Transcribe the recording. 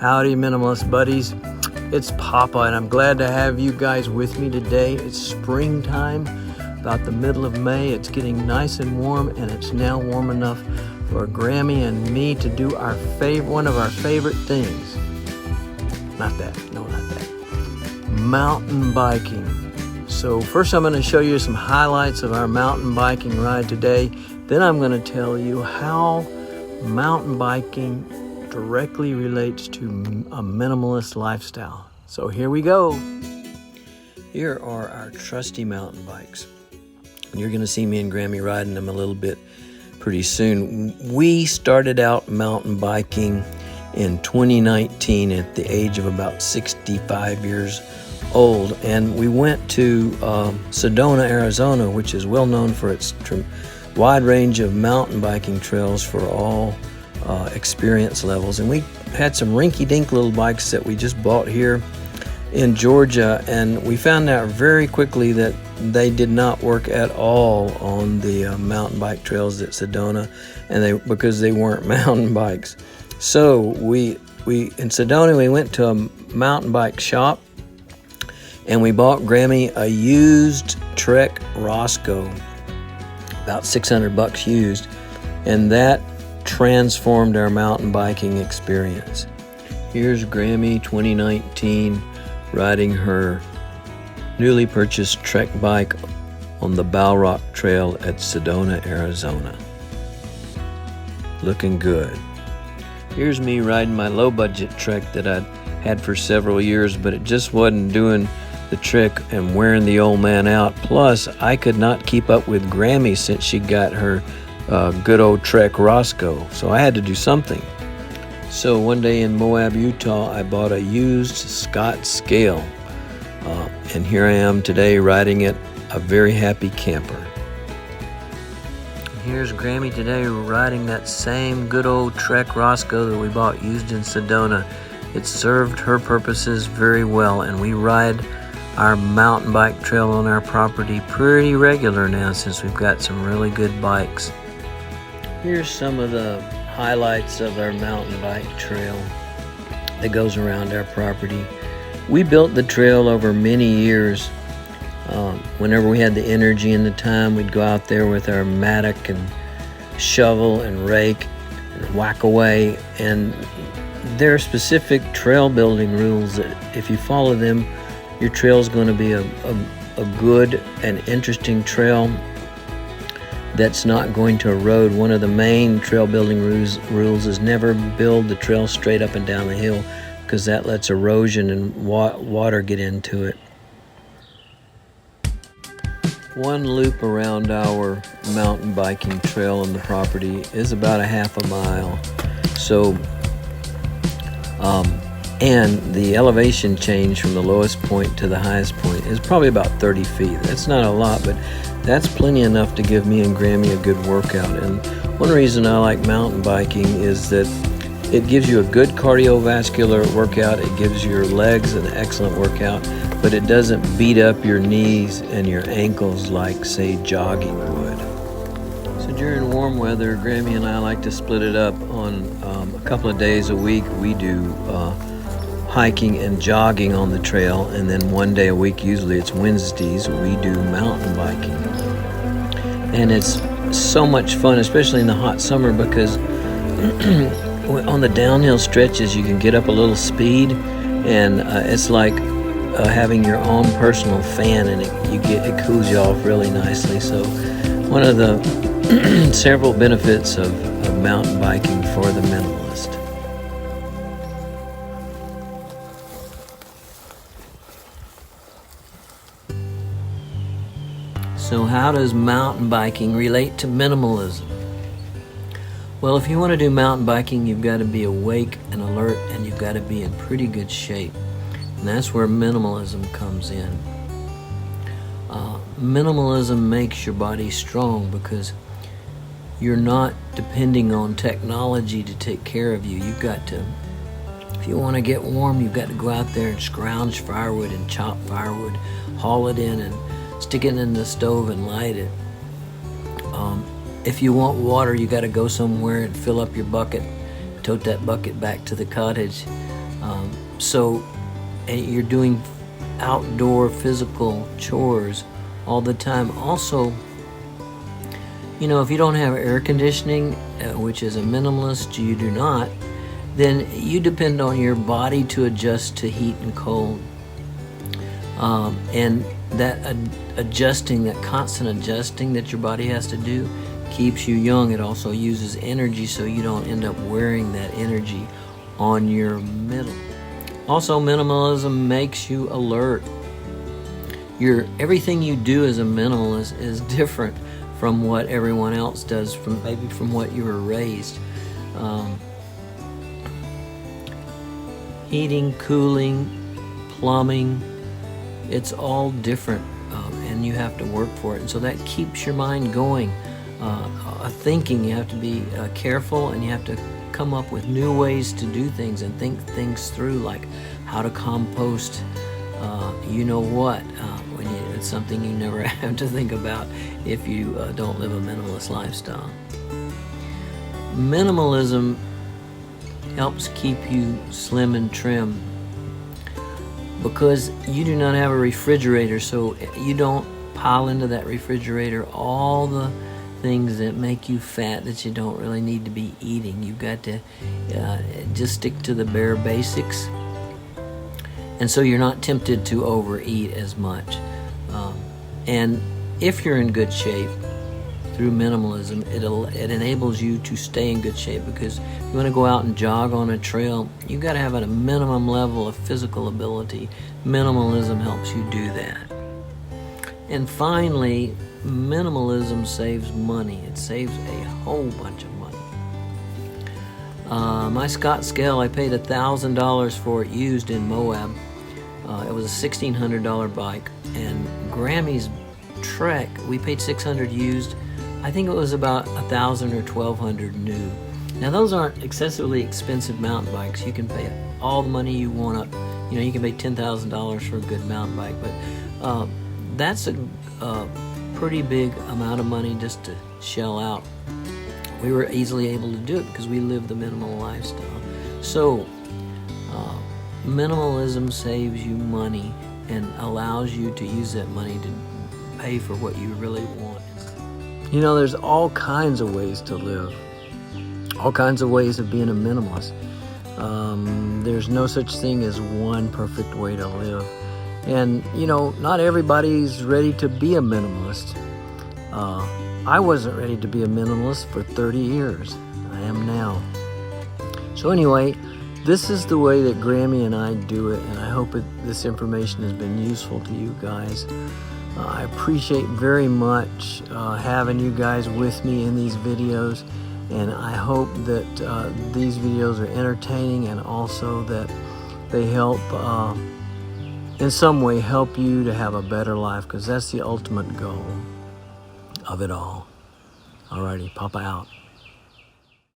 Howdy, minimalist buddies. It's Papa, and I'm glad to have you guys with me today. It's springtime, about the middle of May. It's getting nice and warm, and it's now warm enough for Grammy and me to do one of our favorite things. Not that. Mountain biking. So first I'm going to show you some highlights of our mountain biking ride today. Then I'm going to tell you how mountain biking directly relates to a minimalist lifestyle. So here we go. Here are our trusty mountain bikes. You're going to see me and Grammy riding them a little bit pretty soon. We started out mountain biking in 2019 at the age of about 65 years old, and we went to Sedona, Arizona, which is well known for its wide range of mountain biking trails for all experience levels. And we had some rinky-dink little bikes that we just bought here in Georgia, and we found out very quickly that they did not work at all on the mountain bike trails at Sedona, and because they weren't mountain bikes. So we in Sedona, we went to a mountain bike shop, and we bought Grammy a used Trek Roscoe, about $600 used, and that transformed our mountain biking experience. Here's Grammy 2019 riding her newly purchased Trek bike on the Bow Rock Trail at Sedona, Arizona. Looking good. Here's me riding my low-budget Trek that I'd had for several years, but it just wasn't doing the trick and wearing the old man out. Plus, I could not keep up with Grammy since she got her good old Trek Roscoe, so I had to do something. So one day in Moab, Utah, I bought a used Scott Scale, and here I am today riding it, a very happy camper. Here's Grammy today riding that same good old Trek Roscoe that we bought used in Sedona. It served her purposes very well, and we ride our mountain bike trail on our property pretty regular now since we've got some really good bikes. Here's some of the highlights of our mountain bike trail that goes around our property. We built the trail over many years. Whenever we had the energy and the time, we'd go out there with our mattock and shovel and rake and whack away. And there are specific trail building rules that if you follow them, your trail is going to be a good and interesting trail that's not going to erode. One of the main trail building rules is never build the trail straight up and down the hill, because that lets erosion and water get into it. One loop around our mountain biking trail on the property is about a half a mile. So, and the elevation change from the lowest point to the highest point is probably about 30 feet. That's not a lot, but that's plenty enough to give me and Grammy a good workout. And one reason I like mountain biking is that it gives you a good cardiovascular workout. It gives your legs an excellent workout, but it doesn't beat up your knees and your ankles like, say, jogging would. So during warm weather, Grammy and I like to split it up on a couple of days a week. We do hiking and jogging on the trail, and then one day a week, usually it's Wednesdays, we do mountain biking. And it's so much fun, especially in the hot summer, because on the downhill stretches you can get up a little speed, and it's like having your own personal fan, and it cools you off really nicely. So one of the several benefits of mountain biking for the minimalist. So how does mountain biking relate to minimalism? Well, if you want to do mountain biking, you've got to be awake and alert, and you've got to be in pretty good shape. And that's where minimalism comes in. Minimalism makes your body strong because you're not depending on technology to take care of you. You've got to, if you want to get warm, you've got to go out there and scrounge firewood and chop firewood, haul it in and stick it in the stove and light it. If you want water, you got to go somewhere and fill up your bucket, tote that bucket back to the cottage. So you're doing outdoor physical chores all the time. Also, you know, if you don't have air conditioning, which is a minimalist, you do not, then you depend on your body to adjust to heat and cold. And that adjusting, that constant adjusting that your body has to do, keeps you young. It also uses energy, so you don't end up wearing that energy on your middle. Also, minimalism makes you alert. Everything you do as a minimalist is different from what everyone else does, maybe from what you were raised. Heating, cooling, plumbing, it's all different, and you have to work for it. And so that keeps your mind going. Thinking, you have to be careful, and you have to come up with new ways to do things and think things through, like how to compost, you know what, it's something you never have to think about if you don't live a minimalist lifestyle. Minimalism helps keep you slim and trim because you do not have a refrigerator, so you don't pile into that refrigerator all the things that make you fat that you don't really need to be eating. You've got to just stick to the bare basics, and so you're not tempted to overeat as much. And if you're in good shape through minimalism, it enables you to stay in good shape, because if you want to go out and jog on a trail, you've got to have a minimum level of physical ability. Minimalism helps you do that. And finally, minimalism saves money. It saves a whole bunch of money. My Scott Scale, I paid $1,000 for it used in Moab. It was a $1,600 bike. And Grammy's Trek, we paid $600 used. I think it was about $1,000 or $1,200 new. Now those aren't excessively expensive mountain bikes. You can pay all the money you want up. You know, you can pay $10,000 for a good mountain bike, but that's a pretty big amount of money just to shell out. We were easily able to do it because we live the minimal lifestyle. So minimalism saves you money and allows you to use that money to pay for what you really want. You know, there's all kinds of ways to live, all kinds of ways of being a minimalist. There's no such thing as one perfect way to live. And, you know, not everybody's ready to be a minimalist. I wasn't ready to be a minimalist for 30 years. I am now. So anyway, this is the way that Grammy and I do it, and I hope this information has been useful to you guys. I appreciate very much having you guys with me in these videos, and I hope that these videos are entertaining and also that they help in some way help you to have a better life, because that's the ultimate goal of it all. Alrighty, Papa out.